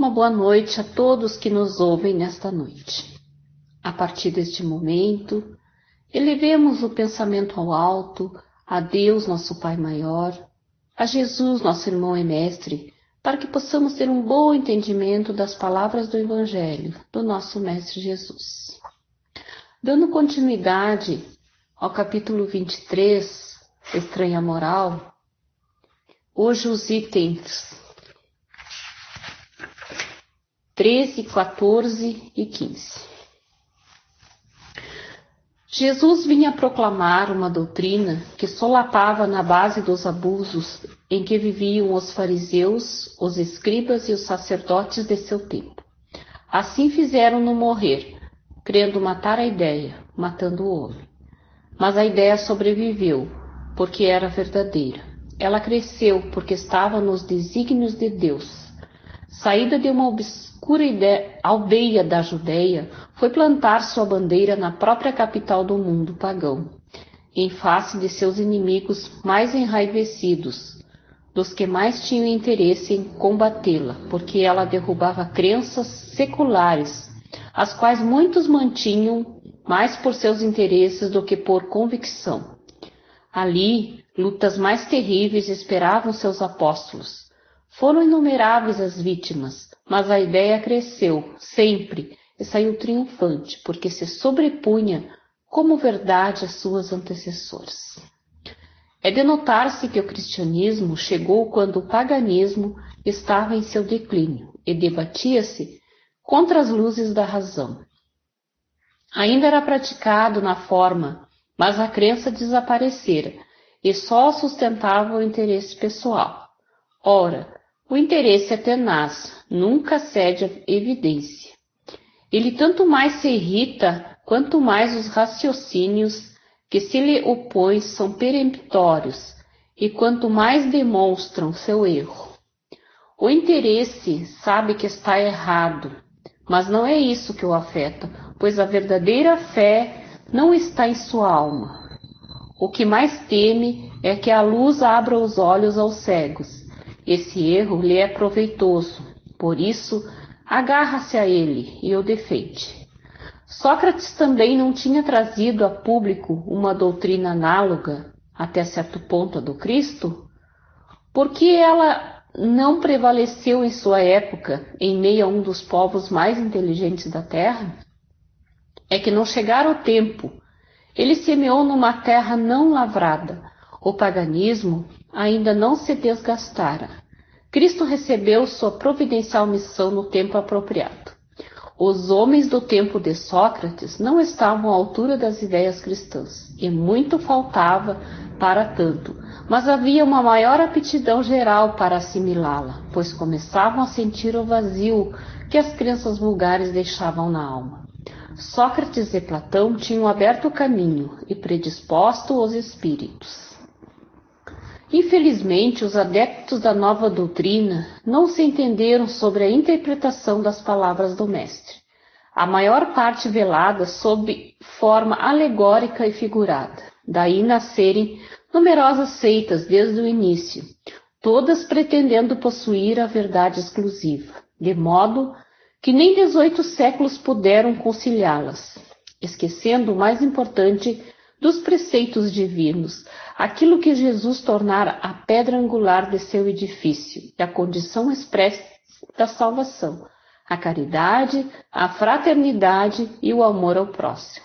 Uma boa noite a todos que nos ouvem nesta noite. A partir deste momento, elevemos o pensamento ao alto, a Deus, nosso Pai maior, a Jesus, nosso irmão e mestre, para que possamos ter um bom entendimento das palavras do Evangelho do nosso Mestre Jesus. Dando continuidade ao capítulo 23, Estranha Moral, hoje os itens 13, 14 e 15. Jesus vinha proclamar uma doutrina que solapava na base dos abusos em que viviam os fariseus, os escribas e os sacerdotes de seu tempo. Assim fizeram-no morrer, querendo matar a ideia, matando o homem. Mas a ideia sobreviveu, porque era verdadeira. Ela cresceu, porque estava nos desígnios de Deus. Saída de uma obscura aldeia da Judéia, foi plantar sua bandeira na própria capital do mundo pagão, em face de seus inimigos mais enraivecidos, dos que mais tinham interesse em combatê-la, porque ela derrubava crenças seculares, as quais muitos mantinham mais por seus interesses do que por convicção. Ali, lutas mais terríveis esperavam seus apóstolos. Foram inumeráveis as vítimas, mas a ideia cresceu, sempre, e saiu triunfante, porque se sobrepunha como verdade às suas antecessoras. É de notar-se que o cristianismo chegou quando o paganismo estava em seu declínio e debatia-se contra as luzes da razão. Ainda era praticado na forma, mas a crença desaparecera e só sustentava o interesse pessoal. Ora, o interesse é tenaz, nunca cede à evidência. Ele tanto mais se irrita, quanto mais os raciocínios que se lhe opõem são peremptórios, e quanto mais demonstram seu erro. O interesse sabe que está errado, mas não é isso que o afeta, pois a verdadeira fé não está em sua alma. O que mais teme é que a luz abra os olhos aos cegos. Esse erro lhe é proveitoso, por isso agarra-se a ele e o defende. Sócrates também não tinha trazido a público uma doutrina análoga, até certo ponto, a do Cristo, porque ela não prevaleceu em sua época, em meio a um dos povos mais inteligentes da terra? É que não chegara o tempo. Ele semeou numa terra não lavrada. O paganismo ainda não se desgastara. Cristo recebeu sua providencial missão no tempo apropriado. Os homens do tempo de Sócrates não estavam à altura das ideias cristãs, e muito faltava para tanto, mas havia uma maior aptidão geral para assimilá-la, pois começavam a sentir o vazio que as crenças vulgares deixavam na alma. Sócrates e Platão tinham aberto o caminho e predisposto os espíritos. Infelizmente, os adeptos da nova doutrina não se entenderam sobre a interpretação das palavras do Mestre. A maior parte velada sob forma alegórica e figurada. Daí nascerem numerosas seitas desde o início, todas pretendendo possuir a verdade exclusiva, de modo que nem 18 séculos puderam conciliá-las, esquecendo o mais importante dos preceitos divinos, aquilo que Jesus tornara a pedra angular de seu edifício, e a condição expressa da salvação, a caridade, a fraternidade e o amor ao próximo.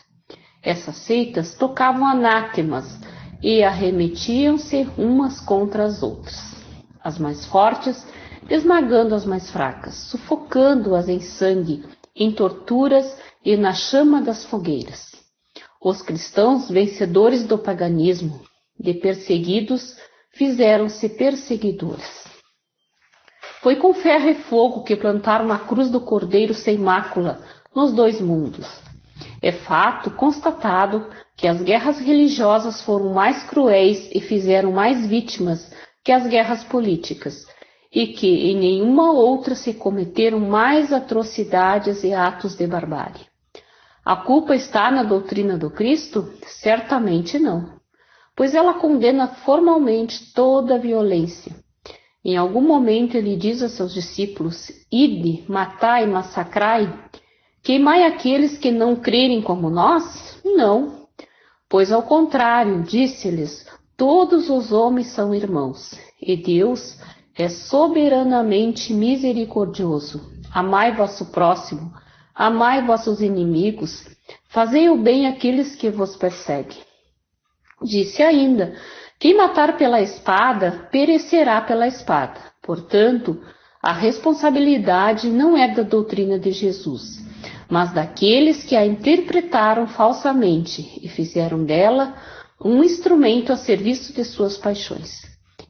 Essas seitas tocavam anátemas e arremetiam-se umas contra as outras, as mais fortes esmagando as mais fracas, sufocando-as em sangue, em torturas e na chama das fogueiras. Os cristãos, vencedores do paganismo, de perseguidos, fizeram-se perseguidores. Foi com ferro e fogo que plantaram a cruz do Cordeiro sem mácula nos dois mundos. É fato constatado que as guerras religiosas foram mais cruéis e fizeram mais vítimas que as guerras políticas, e que em nenhuma outra se cometeram mais atrocidades e atos de barbárie. A culpa está na doutrina do Cristo? Certamente não, pois ela condena formalmente toda a violência. Em algum momento ele diz a seus discípulos: Ide, matai, massacrai, queimai aqueles que não crerem como nós? Não, pois ao contrário, disse-lhes: todos os homens são irmãos, e Deus é soberanamente misericordioso. Amai vosso próximo, amai vossos inimigos, fazei o bem àqueles que vos perseguem. Disse ainda: quem matar pela espada, perecerá pela espada. Portanto, a responsabilidade não é da doutrina de Jesus, mas daqueles que a interpretaram falsamente e fizeram dela um instrumento a serviço de suas paixões.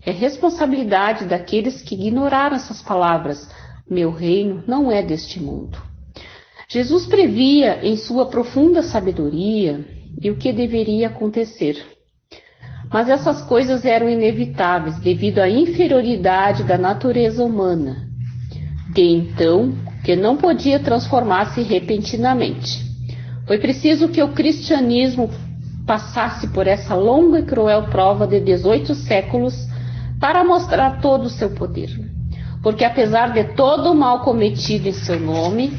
É responsabilidade daqueles que ignoraram essas palavras: meu reino não é deste mundo. Jesus previa em sua profunda sabedoria e o que deveria acontecer. Mas essas coisas eram inevitáveis devido à inferioridade da natureza humana, de então que não podia transformar-se repentinamente. Foi preciso que o cristianismo passasse por essa longa e cruel prova de 18 séculos para mostrar todo o seu poder. Porque apesar de todo o mal cometido em seu nome,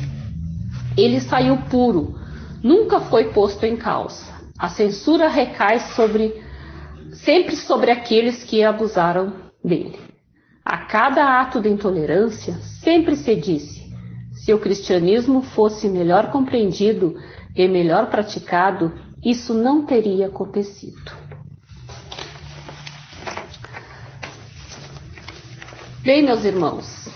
ele saiu puro, nunca foi posto em causa. A censura recai sempre sobre aqueles que abusaram dele. A cada ato de intolerância, sempre se disse: se o cristianismo fosse melhor compreendido e melhor praticado, isso não teria acontecido. Bem, meus irmãos,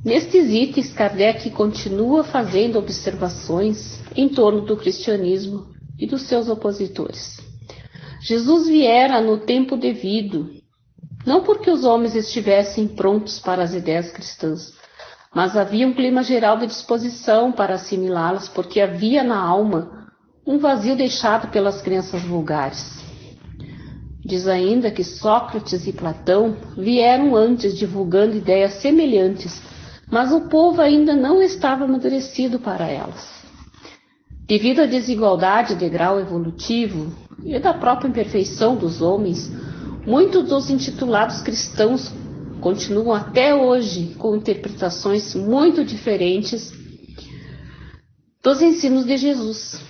nestes itens, Kardec continua fazendo observações em torno do cristianismo e dos seus opositores. Jesus viera no tempo devido, não porque os homens estivessem prontos para as ideias cristãs, mas havia um clima geral de disposição para assimilá-las, porque havia na alma um vazio deixado pelas crenças vulgares. Diz ainda que Sócrates e Platão vieram antes divulgando ideias semelhantes, mas o povo ainda não estava amadurecido para elas. Devido à desigualdade de grau evolutivo e da própria imperfeição dos homens, muitos dos intitulados cristãos continuam até hoje com interpretações muito diferentes dos ensinos de Jesus.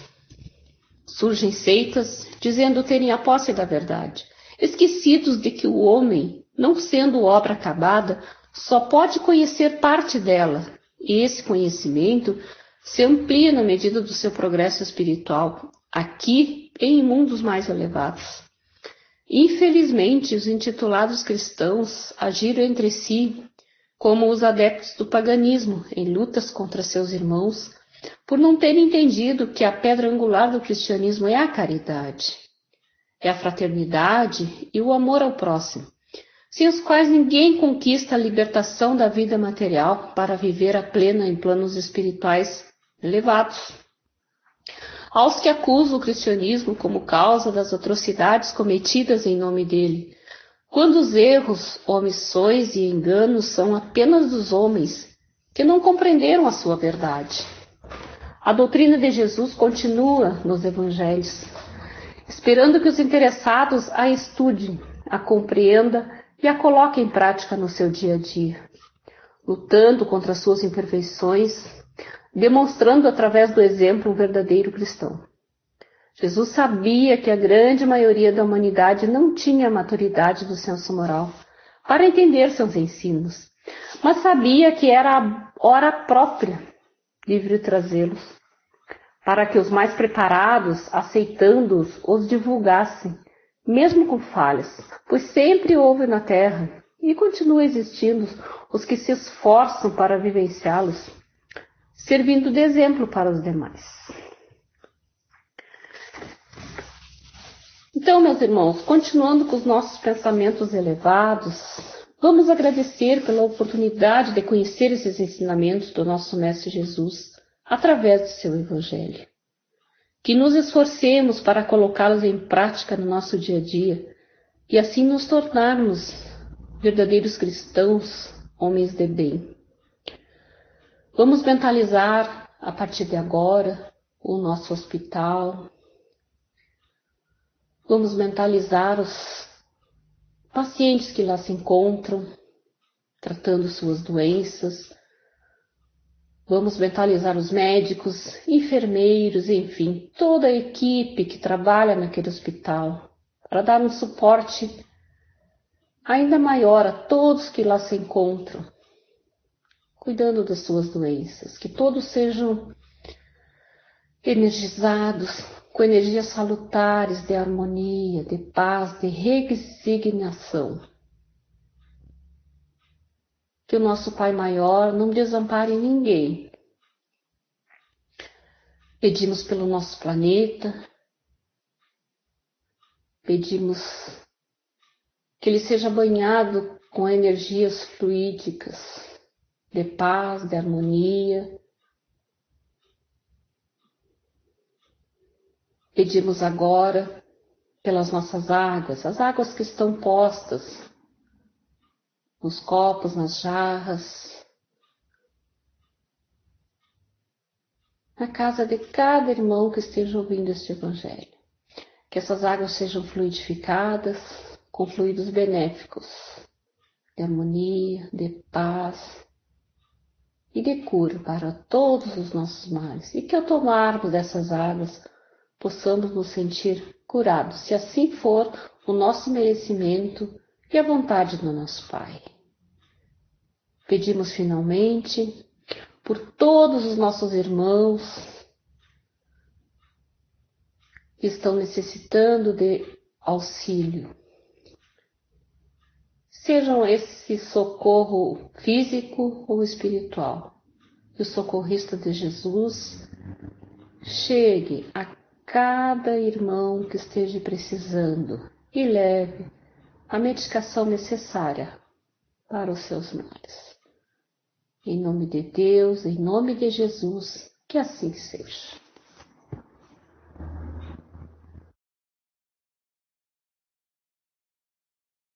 Surgem seitas dizendo terem a posse da verdade, esquecidos de que o homem, não sendo obra acabada, só pode conhecer parte dela, e esse conhecimento se amplia na medida do seu progresso espiritual, aqui e em mundos mais elevados. Infelizmente, os intitulados cristãos agiram entre si como os adeptos do paganismo, em lutas contra seus irmãos, por não terem entendido que a pedra angular do cristianismo é a caridade, é a fraternidade e o amor ao próximo, sem os quais ninguém conquista a libertação da vida material para viver a plena em planos espirituais elevados. Aos que acusam o cristianismo como causa das atrocidades cometidas em nome dele, quando os erros, omissões e enganos são apenas dos homens que não compreenderam a sua verdade. A doutrina de Jesus continua nos evangelhos, esperando que os interessados a estudem, a compreendam e a coloquem em prática no seu dia a dia, lutando contra suas imperfeições, demonstrando através do exemplo um verdadeiro cristão. Jesus sabia que a grande maioria da humanidade não tinha a maturidade do senso moral para entender seus ensinos, mas sabia que era a hora própria de vir trazê-los, para que os mais preparados, aceitando-os, os divulgassem, mesmo com falhas, pois sempre houve na Terra e continua existindo os que se esforçam para vivenciá-los, servindo de exemplo para os demais. Então, meus irmãos, continuando com os nossos pensamentos elevados, vamos agradecer pela oportunidade de conhecer esses ensinamentos do nosso Mestre Jesus através do seu Evangelho. Que nos esforcemos para colocá-los em prática no nosso dia a dia e assim nos tornarmos verdadeiros cristãos, homens de bem. Vamos mentalizar, a partir de agora, o nosso hospital. Vamos mentalizar os pacientes que lá se encontram, tratando suas doenças. Vamos mentalizar os médicos, enfermeiros, enfim, toda a equipe que trabalha naquele hospital, para dar um suporte ainda maior a todos que lá se encontram, cuidando das suas doenças, que todos sejam energizados com energias salutares de harmonia, de paz, de resignação. Que o nosso Pai Maior não desampare ninguém. Pedimos pelo nosso planeta, pedimos que ele seja banhado com energias fluídicas, de paz, de harmonia. Pedimos agora pelas nossas águas, as águas que estão postas nos copos, nas jarras, na casa de cada irmão que esteja ouvindo este Evangelho. Que essas águas sejam fluidificadas com fluidos benéficos, de harmonia, de paz e de cura para todos os nossos males. E que ao tomarmos dessas águas, possamos nos sentir curados, se assim for o nosso merecimento e a vontade do nosso Pai. Pedimos finalmente por todos os nossos irmãos que estão necessitando de auxílio. Sejam esse socorro físico ou espiritual. Que o socorrista de Jesus chegue a cada irmão que esteja precisando e leve a medicação necessária para os seus males. Em nome de Deus, em nome de Jesus, que assim seja.